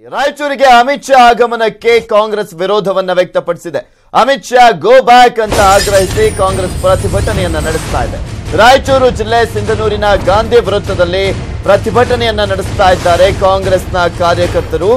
ರಾಯಚೂರಿಗೆ ಅಮಿತ್ ಶಾ ಆಗಮನಕ್ಕೆ ಕಾಂಗ್ರೆಸ್ ವಿರೋಧವನ್ನ ವ್ಯಕ್ತಪಡಿಸಿದೆ. Amit Shah go back ಅಂತ ಆಗ್ರಹಿಸಿ ಕಾಂಗ್ರೆಸ್ ಪ್ರತಿಭಟನೆಯನ್ನ ನಡೆಸ್ತಾ ಇದೆ. ರಾಯಚೂರು ಜಿಲ್ಲೆ ಸಿಂಧನೂರಿನ ಗಾಂಧಿ ವೃತ್ತದಲ್ಲಿ ಪ್ರತಿಭಟನೆಯನ್ನ ನಡೆಸ್ತಾ ಇದ್ದಾರೆ ಕಾಂಗ್ರೆಸ್ನ ಕಾರ್ಯಕರ್ತರು.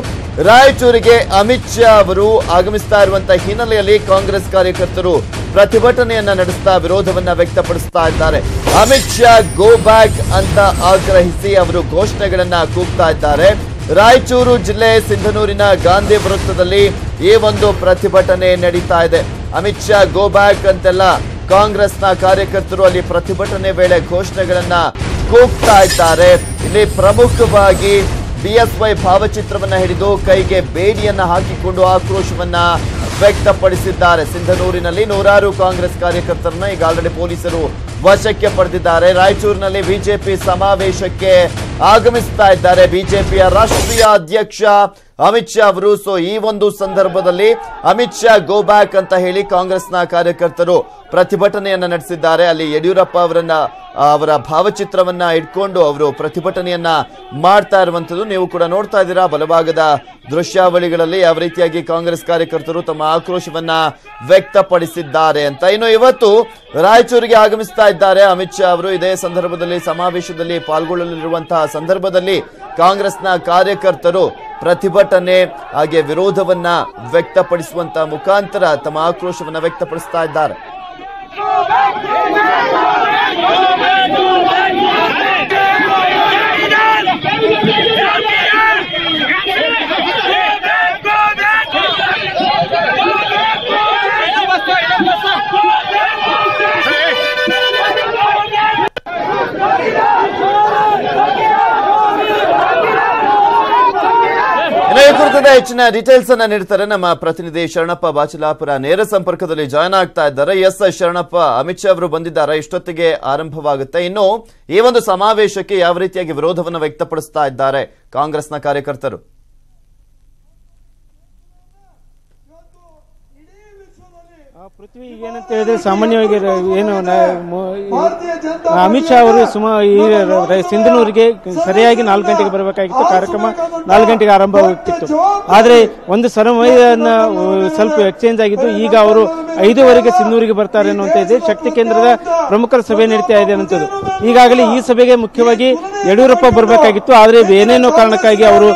ರಾಯಚೂರಿಗೆ ಅಮಿತ್ ಶಾ ಅವರು ಆಗಮಿಸ್ತಾ ಇರುವಂತಹ ಹಿನ್ನೆಲೆಯಲ್ಲಿ ಕಾಂಗ್ರೆಸ್ ಕಾರ್ಯಕರ್ತರು ಪ್ರತಿಭಟನೆಯನ್ನ ನಡೆಸ್ತಾ ವಿರೋಧವನ್ನ ವ್ಯಕ್ತಪಡಿಸ್ತಾ ಇದ್ದಾರೆ. ಅಮಿತ್ ಶಾ ಗೋ ಬ್ಯಾಕ್ ಅಂತ ಆಗ್ರಹಿಸಿ ಅವರು ಘೋಷಣೆಗಳನ್ನ ಕೂಗ್ತಾ ಇದ್ದಾರೆ. ರಾಯಚೂರು ಜಿಲ್ಲೆ ಸಿಂಧನೂರಿನ ಗಾಂಧಿ ವೃತ್ತದಲ್ಲಿ ಈ ಒಂದು ಪ್ರತಿಭಟನೆ ನಡೀತಾ ಇದೆ. ಅಮಿತ್ ಶಾ ಗೋ ಬ್ಯಾಕ್ ಅಂತೆಲ್ಲ ಕಾಂಗ್ರೆಸ್ನ ಕಾರ್ಯಕರ್ತರು ಅಲ್ಲಿ ಪ್ರತಿಭಟನೆ ವೇಳೆ ಘೋಷಣೆಗಳನ್ನ ಕೂಗ್ತಾ ಇದ್ದಾರೆ. ಇಲ್ಲಿ ಪ್ರಮುಖವಾಗಿ ಬಿಎಸ್ವೈ ಭಾವಚಿತ್ರವನ್ನ ಹಿಡಿದು ಕೈಗೆ ಬೇಡಿಯನ್ನ ಹಾಕಿಕೊಂಡು ಆಕ್ರೋಶವನ್ನ ವ್ಯಕ್ತಪಡಿಸಿದ್ದಾರೆ. ಸಿಂಧನೂರಿನಲ್ಲಿ ನೂರಾರು ಕಾಂಗ್ರೆಸ್ ಕಾರ್ಯಕರ್ತರನ್ನ ಈಗ ಆಲ್ರೆಡಿ ಪೊಲೀಸರು ವಶಕ್ಕೆ ಪಡೆದಿದ್ದಾರೆ. ರಾಯಚೂರಿನಲ್ಲಿ ಬಿಜೆಪಿ ಸಮಾವೇಶಕ್ಕೆ ಆಗಮಿಸ್ತಾ ಇದ್ದಾರೆ ಬಿಜೆಪಿಯ ರಾಷ್ಟ್ರೀಯ ಅಧ್ಯಕ್ಷ ಅಮಿತ್ ಶಾ ಅವರು. ಸೊ ಈ ಒಂದು ಸಂದರ್ಭದಲ್ಲಿ ಅಮಿತ್ ಶಾ ಗೋ ಬ್ಯಾಕ್ ಅಂತ ಹೇಳಿ ಕಾಂಗ್ರೆಸ್ನ ಕಾರ್ಯಕರ್ತರು ಪ್ರತಿಭಟನೆಯನ್ನ ನಡೆಸಿದ್ದಾರೆ. ಅಲ್ಲಿ ಯಡಿಯೂರಪ್ಪ ಅವರ ಭಾವಚಿತ್ರವನ್ನ ಇಟ್ಕೊಂಡು ಅವರು ಪ್ರತಿಭಟನೆಯನ್ನ ಮಾಡ್ತಾ ಇರುವಂತದ್ದು ನೀವು ಕೂಡ ನೋಡ್ತಾ ಇದ್ದೀರಾ ಬಲಭಾಗದ ದೃಶ್ಯಾವಳಿಗಳಲ್ಲಿ ಯಾವ ರೀತಿಯಾಗಿ ಕಾಂಗ್ರೆಸ್ ಕಾರ್ಯಕರ್ತರು ತಮ್ಮ ಆಕ್ರೋಶವನ್ನ ವ್ಯಕ್ತಪಡಿಸಿದ್ದಾರೆ ಅಂತ. ಇನ್ನು ಇವತ್ತು ರಾಯಚೂರಿಗೆ ಆಗಮಿಸ್ತಾ ಇದ್ದಾರೆ ಅಮಿತ್ ಶಾ ಅವರು. ಇದೇ ಸಂದರ್ಭದಲ್ಲಿ ಸಮಾವೇಶದಲ್ಲಿ ಪಾಲ್ಗೊಳ್ಳಲಿರುವಂತಹ ಸಂದರ್ಭದಲ್ಲಿ ಕಾಂಗ್ರೆಸ್ನ ಕಾರ್ಯಕರ್ತರು ಪ್ರತಿಭಟನೆ ಹಾಗೆ ವಿರೋಧವನ್ನ ವ್ಯಕ್ತಪಡಿಸುವಂತ ಮುಖಾಂತರ ತಮ್ಮ ಆಕ್ರೋಶವನ್ನ ವ್ಯಕ್ತಪಡಿಸ್ತಾ ಇದ್ದಾರೆ. ಈ ಕುರಿತಾದ ಹೆಚ್ಚಿನ ಡೀಟೇಲ್ಸ್ ಅನ್ನ ನೀಡ್ತಾರೆ ನಮ್ಮ ಪ್ರತಿನಿಧಿ ಶರಣಪ್ಪ ಬಾಚಲಾಪುರ. ನೇರ ಸಂಪರ್ಕದಲ್ಲಿ ಜಾಯ್ನ್ ಆಗ್ತಾ ಇದ್ದಾರೆ. ಎಸ್ ಶರಣಪ್ಪ, ಅಮಿತ್ ಶಾ ಅವರು ಬಂದಿದ್ದಾರೆ, ಇಷ್ಟೊತ್ತಿಗೆ ಆರಂಭವಾಗುತ್ತೆ. ಇನ್ನು ಈ ಒಂದು ಸಮಾವೇಶಕ್ಕೆ ಯಾವ ರೀತಿಯಾಗಿ ವಿರೋಧವನ್ನು ವ್ಯಕ್ತಪಡಿಸ್ತಾ ಇದ್ದಾರೆ ಕಾಂಗ್ರೆಸ್ನ ಕಾರ್ಯಕರ್ತರು? ಪೃಥ್ವಿ ಏನಂತ ಹೇಳಿದ್ರೆ ಸಾಮಾನ್ಯವಾಗಿ ಏನು ಅಮಿತ್ ಶಾ ಅವರು ಸಿಂಧನೂರಿಗೆ ಸರಿಯಾಗಿ 4 ಗಂಟೆಗೆ ಬರಬೇಕಾಗಿತ್ತು. ಕಾರ್ಯಕ್ರಮ 4 ಗಂಟೆಗೆ ಆರಂಭವಾಗುತ್ತಿತ್ತು. ಆದರೆ ಒಂದು ಸಮಯನ ಸ್ವಲ್ಪ ಎಕ್ಸ್ಚೇಂಜ್ ಆಗಿದ್ದು ಈಗ ಅವರು 5:15 ಸಿಂಧನೂರಿಗೆ ಬರ್ತಾರೆ ಅನ್ನುವಂತ ಇದೆ. ಶಕ್ತಿ ಕೇಂದ್ರದ ಪ್ರಮುಖರ ಸಭೆ ನಡೀತಾ ಇದೆ ಅನ್ನುವಂಥದ್ದು. ಈಗಾಗಲೇ ಈ ಸಭೆಗೆ ಮುಖ್ಯವಾಗಿ ಯಡಿಯೂರಪ್ಪ ಬರಬೇಕಾಗಿತ್ತು, ಆದರೆ ಏನೇನೋ ಕಾರಣಕ್ಕಾಗಿ ಅವರು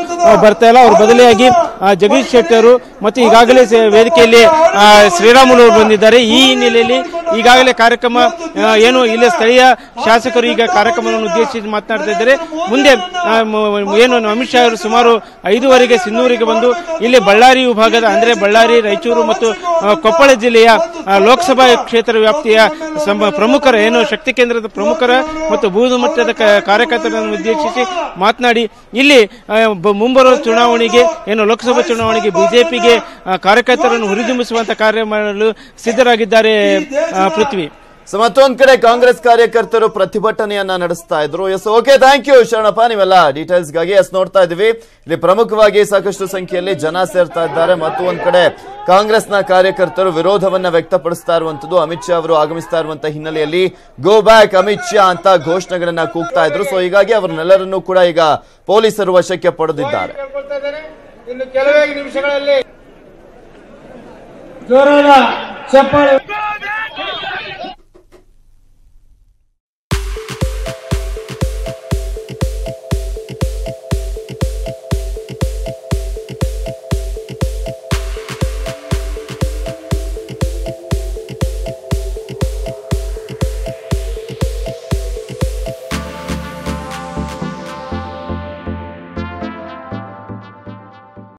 ಬರ್ತಾ ಇಲ್ಲ. ಅವ್ರ ಬದಲಿಯಾಗಿ ಜಗದೀಶ್ ಶೆಟ್ಟರ್ ಅವರು ಮತ್ತು ಈಗಾಗಲೇ ವೇದಿಕೆಯಲ್ಲಿ ಶ್ರೀರಾಮುಲು ಅವರು ಬಂದಿದ್ದಾರೆ. ಈ ಹಿನ್ನೆಲೆಯಲ್ಲಿ ಈಗಾಗಲೇ ಕಾರ್ಯಕ್ರಮ ಏನು ಇಲ್ಲಿ ಸ್ಥಳೀಯ ಶಾಸಕರು ಈಗ ಕಾರ್ಯಕ್ರಮವನ್ನು ಉದ್ದೇಶಿಸಿ ಮಾತನಾಡ್ತಾ ಇದ್ದಾರೆ. ಮುಂದೆ ಏನು ಅಮಿತ್ ಶಾ ಅವರು ಸುಮಾರು 5:15 ಸಿಂಧನೂರಿಗೆ ಬಂದು ಇಲ್ಲಿ ಬಳ್ಳಾರಿ ವಿಭಾಗದ ಅಂದ್ರೆ ಬಳ್ಳಾರಿ, ರಾಯಚೂರು ಮತ್ತು ಕೊಪ್ಪಳ ಜಿಲ್ಲೆಯ ಲೋಕಸಭಾ ಕ್ಷೇತ್ರ ವ್ಯಾಪ್ತಿಯ ಪ್ರಮುಖರ ಏನು ಶಕ್ತಿ ಕೇಂದ್ರದ ಪ್ರಮುಖರ ಮತ್ತು ಬೂದು ಮಟ್ಟದ ಕಾರ್ಯಕರ್ತರನ್ನು ಉದ್ದೇಶಿಸಿ ಮಾತನಾಡಿ ಇಲ್ಲಿ ಮುಂಬರುವ ಚುನಾವಣೆಗೆ ಏನು ಲೋಕಸಭಾ ಚುನಾವಣೆಗೆ ಬಿಜೆಪಿಗೆ ಕಾರ್ಯಕರ್ತರನ್ನು ಹುರಿದುಂಬಿಸುವಂತ ಕಾರ್ಯ ಮಾಡಲು ಸಿದ್ಧರಾಗಿದ್ದಾರೆ ಪೃಥ್ವಿ. ಸೊ ಮತ್ತೊಂದ್ ಕಡೆ ಕಾಂಗ್ರೆಸ್ ಕಾರ್ಯಕರ್ತರು ಪ್ರತಿಭಟನೆಯನ್ನ ನಡೆಸ್ತಾ ಇದ್ರು. Yes okay, thank you Sharanappa ನೀವೆಲ್ಲ ಡೀಟೇಲ್ಸ್ ಗಾಗಿ. ಎಸ್ ನೋಡ್ತಾ ಇದೀವಿ ಇಲ್ಲಿ ಪ್ರಮುಖವಾಗಿ ಸಾಕಷ್ಟು ಸಂಖ್ಯೆಯಲ್ಲಿ ಜನ ಸೇರ್ತಾ ಇದ್ದಾರೆ. ಮತ್ತು ಒಂದ್ ಕಡೆ ಕಾಂಗ್ರೆಸ್ನ ಕಾರ್ಯಕರ್ತರು ವಿರೋಧವನ್ನ ವ್ಯಕ್ತಪಡಿಸ್ತಾ ಇರುವಂತದ್ದು. ಅಮಿತ್ ಶಾ ಅವರು ಆಗಮಿಸ್ತಾ ಇರುವಂತಹ ಹಿನ್ನೆಲೆಯಲ್ಲಿ ಗೋ ಬ್ಯಾಕ್ ಅಮಿತ್ ಶಾ ಅಂತ ಘೋಷಣೆಗಳನ್ನ ಕೂಗ್ತಾ ಇದ್ರು. ಸೊ ಹೀಗಾಗಿ ಅವರನ್ನೆಲ್ಲರನ್ನೂ ಕೂಡ ಈಗ ಪೊಲೀಸರು ವಶಕ್ಕೆ ಪಡೆದಿದ್ದಾರೆ. ಇನ್ನು ಕೆಲವೇ ನಿಮಿಷಗಳಲ್ಲಿ ಜೋರಾದ ಚಪ್ಪಾಳೆ